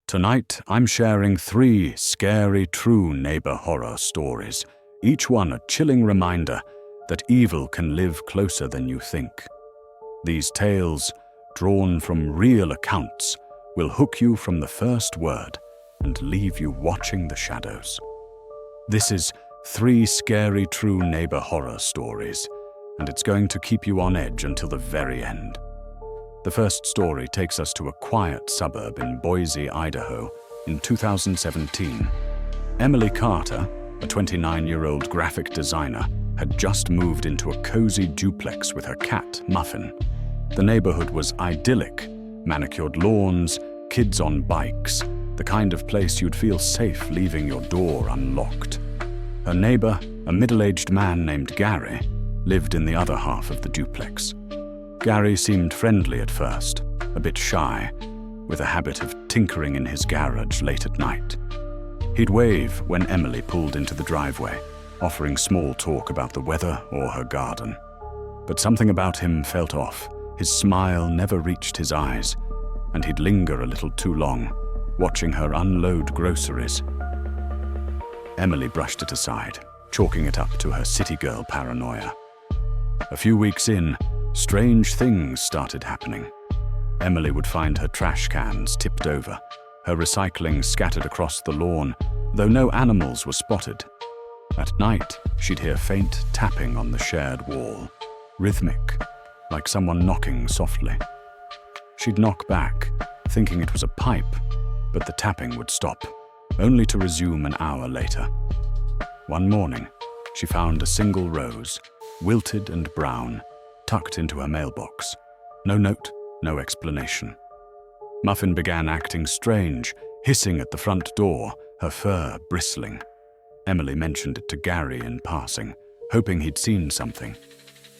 Tonight, I'm sharing 3 scary true neighbor horror stories, each one a chilling reminder that evil can live closer than you think. These tales, drawn from real accounts, will hook you from the first word and leave you watching the shadows. This is 3 scary true neighbor horror stories, and it's going to keep you on edge until the very end. The first story takes us to a quiet suburb in Boise, Idaho, in 2017. Emily Carter, a 29-year-old graphic designer, had just moved into a cozy duplex with her cat, Muffin. The neighborhood was idyllic, manicured lawns, kids on bikes, the kind of place you'd feel safe leaving your door unlocked. Her neighbor, a middle-aged man named Gary, lived in the other half of the duplex. Gary seemed friendly at first, a bit shy, with a habit of tinkering in his garage late at night. He'd wave when Emily pulled into the driveway, offering small talk about the weather or her garden. But something about him felt off. His smile never reached his eyes, and he'd linger a little too long, watching her unload groceries. Emily brushed it aside, chalking it up to her city girl paranoia. A few weeks in, strange things started happening. Emily would find her trash cans tipped over, her recycling scattered across the lawn, though no animals were spotted. At night, she'd hear faint tapping on the shared wall, rhythmic, like someone knocking softly. She'd knock back, thinking it was a pipe, but the tapping would stop, only to resume an hour later. One morning, she found a single rose, wilted and brown, tucked into her mailbox. No note, no explanation. Muffin began acting strange, hissing at the front door, her fur bristling. Emily mentioned it to Gary in passing, hoping he'd seen something.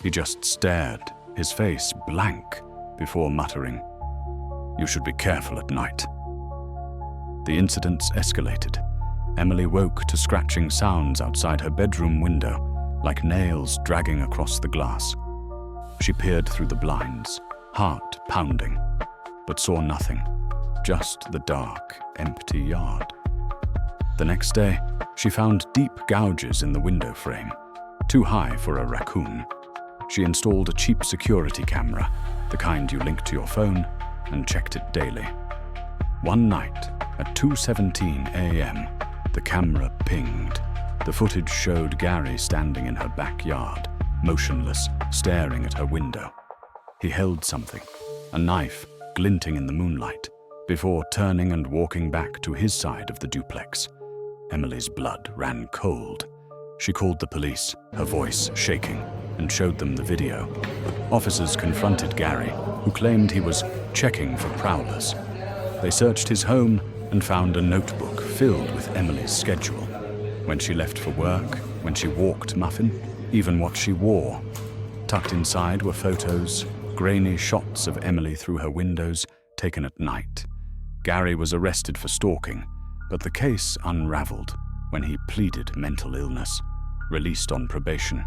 He just stared, his face blank, before muttering, "You should be careful at night." The incidents escalated. Emily woke to scratching sounds outside her bedroom window, like nails dragging across the glass. She peered through the blinds, heart pounding, but saw nothing, just the dark, empty yard. The next day, she found deep gouges in the window frame, too high for a raccoon. She installed a cheap security camera, the kind you link to your phone, and checked it daily. One night, at 2:17 a.m., the camera pinged. The footage showed Gary standing in her backyard, motionless, staring at her window. He held something, a knife glinting in the moonlight, before turning and walking back to his side of the duplex. Emily's blood ran cold. She called the police, her voice shaking, and showed them the video. Officers confronted Gary, who claimed he was checking for prowlers. They searched his home and found a notebook filled with Emily's schedule. When she left for work, when she walked Muffin, even what she wore. Tucked inside were photos, grainy shots of Emily through her windows, taken at night. Gary was arrested for stalking, but the case unraveled when he pleaded mental illness, released on probation.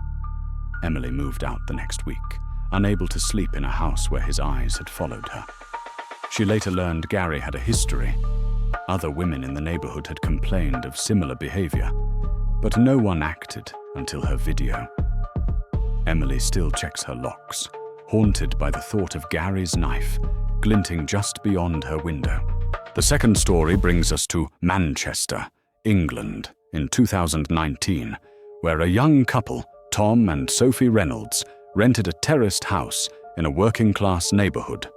Emily moved out the next week, unable to sleep in a house where his eyes had followed her. She later learned Gary had a history. Other women in the neighborhood had complained of similar behavior, but no one acted until her video. Emily still checks her locks, haunted by the thought of Gary's knife glinting just beyond her window. The second story brings us to Manchester, England, in 2019, where a young couple, Tom and Sophie Reynolds, rented a terraced house in a working-class neighborhood.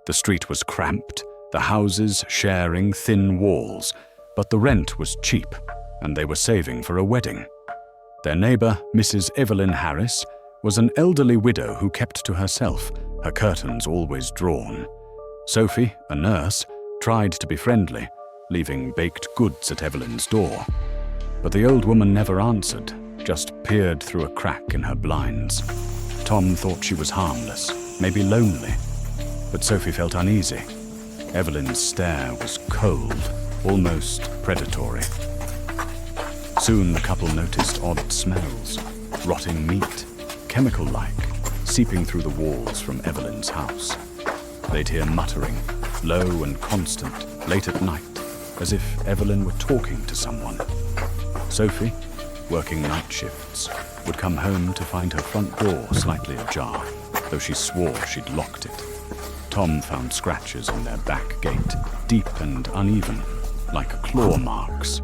The street was cramped, the houses sharing thin walls, but the rent was cheap, and they were saving for a wedding. Their neighbor, Mrs. Evelyn Harris, was an elderly widow who kept to herself, her curtains always drawn. Sophie, a nurse, tried to be friendly, leaving baked goods at Evelyn's door. But the old woman never answered, just peered through a crack in her blinds. Tom thought she was harmless, maybe lonely, but Sophie felt uneasy. Evelyn's stare was cold, almost predatory. Soon the couple noticed odd smells, rotting meat, chemical-like, seeping through the walls from Evelyn's house. They'd hear muttering, low and constant, late at night, as if Evelyn were talking to someone. Sophie, working night shifts, would come home to find her front door slightly ajar, though she swore she'd locked it. Tom found scratches on their back gate, deep and uneven, like claw marks.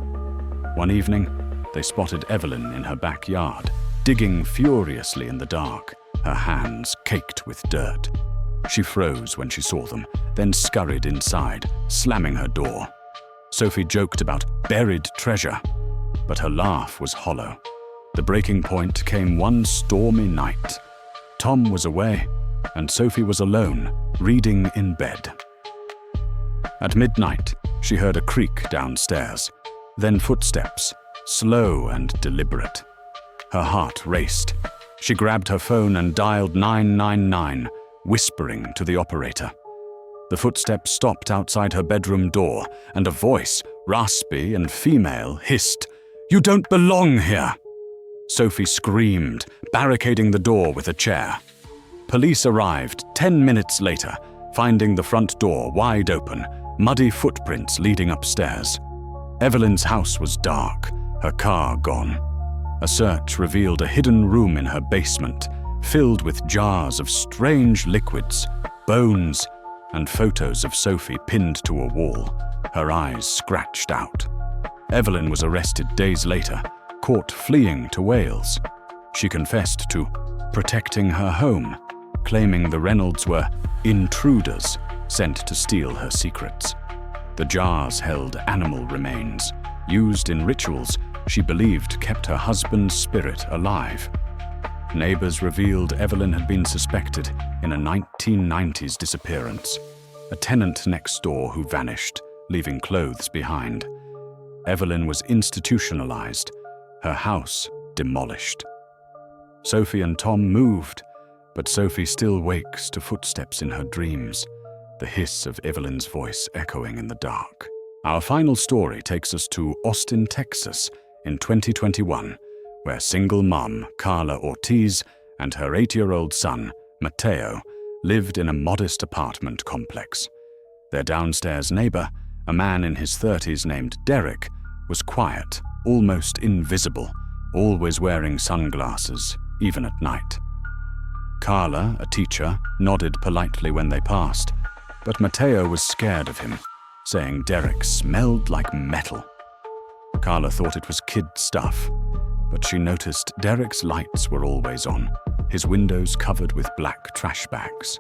One evening, they spotted Evelyn in her backyard, digging furiously in the dark, her hands caked with dirt. She froze when she saw them, then scurried inside, slamming her door. Sophie joked about buried treasure, but her laugh was hollow. The breaking point came one stormy night. Tom was away, and Sophie was alone, reading in bed. At midnight, she heard a creak downstairs, then footsteps, slow and deliberate. Her heart raced. She grabbed her phone and dialed 999, whispering to the operator. The footsteps stopped outside her bedroom door, and a voice, raspy and female, hissed, "You don't belong here!" Sophie screamed, barricading the door with a chair. Police arrived 10 minutes later, finding the front door wide open, muddy footprints leading upstairs. Evelyn's house was dark, her car gone. A search revealed a hidden room in her basement, filled with jars of strange liquids, bones, and photos of Sophie pinned to a wall, her eyes scratched out. Evelyn was arrested days later, caught fleeing to Wales. She confessed to protecting her home, claiming the Reynolds were intruders sent to steal her secrets. The jars held animal remains, used in rituals she believed kept her husband's spirit alive. Neighbors revealed Evelyn had been suspected in a 1990s disappearance, a tenant next door who vanished, leaving clothes behind. Evelyn was institutionalized, her house demolished. Sophie and Tom moved, but Sophie still wakes to footsteps in her dreams, the hiss of Evelyn's voice echoing in the dark. Our final story takes us to Austin, Texas, in 2021, where single mom Carla Ortiz and her 8-year-old son, Mateo, lived in a modest apartment complex. Their downstairs neighbor, a man in his 30s named Derek, was quiet, almost invisible, always wearing sunglasses, even at night. Carla, a teacher, nodded politely when they passed, but Mateo was scared of him, saying Derek smelled like metal. Carla thought it was kid stuff, but she noticed Derek's lights were always on, his windows covered with black trash bags.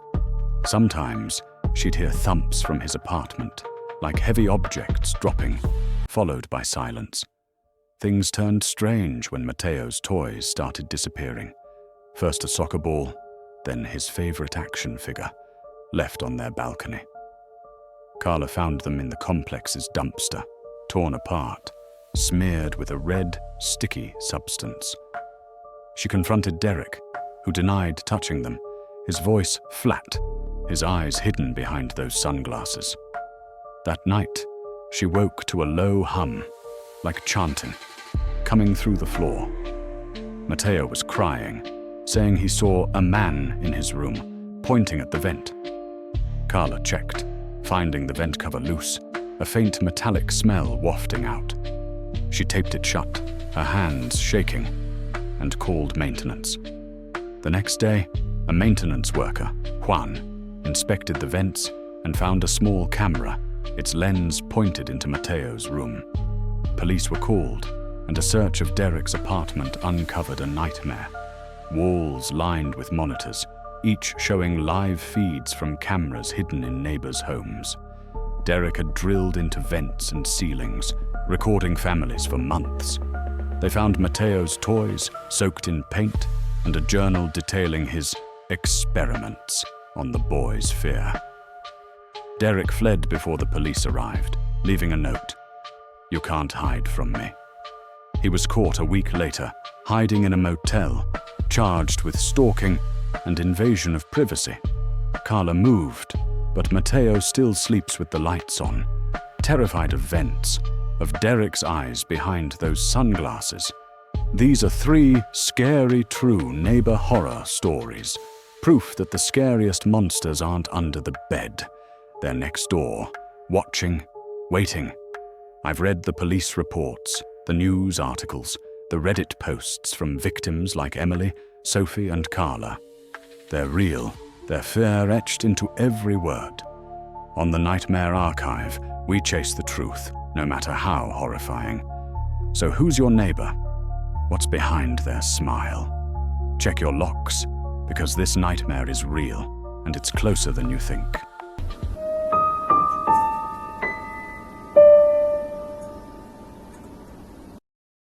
Sometimes she'd hear thumps from his apartment, like heavy objects dropping, followed by silence. Things turned strange when Mateo's toys started disappearing. First a soccer ball, then his favorite action figure, left on their balcony. Carla found them in the complex's dumpster, torn apart, smeared with a red, sticky substance. She confronted Derek, who denied touching them, his voice flat, his eyes hidden behind those sunglasses. That night, she woke to a low hum, like chanting, coming through the floor. Mateo was crying, saying he saw a man in his room, pointing at the vent. Carla checked, finding the vent cover loose, a faint metallic smell wafting out. She taped it shut, her hands shaking, and called maintenance. The next day, a maintenance worker, Juan, inspected the vents and found a small camera, its lens pointed into Mateo's room. Police were called, and a search of Derek's apartment uncovered a nightmare. Walls lined with monitors, each showing live feeds from cameras hidden in neighbors' homes. Derek had drilled into vents and ceilings, recording families for months. They found Mateo's toys soaked in paint and a journal detailing his experiments on the boy's fear. Derek fled before the police arrived, leaving a note. "You can't hide from me." He was caught a week later, hiding in a motel, charged with stalking and invasion of privacy. Carla moved, but Mateo still sleeps with the lights on, terrified of vents, of Derek's eyes behind those sunglasses. These are 3 scary true neighbor horror stories, proof that the scariest monsters aren't under the bed. They're next door, watching, waiting, I've read the police reports, the news articles, the Reddit posts from victims like Emily, Sophie, and Carla. They're real, their fear etched into every word. On the Nightmare Archive, we chase the truth, no matter how horrifying. So who's your neighbor? What's behind their smile? Check your locks, because this nightmare is real, and it's closer than you think.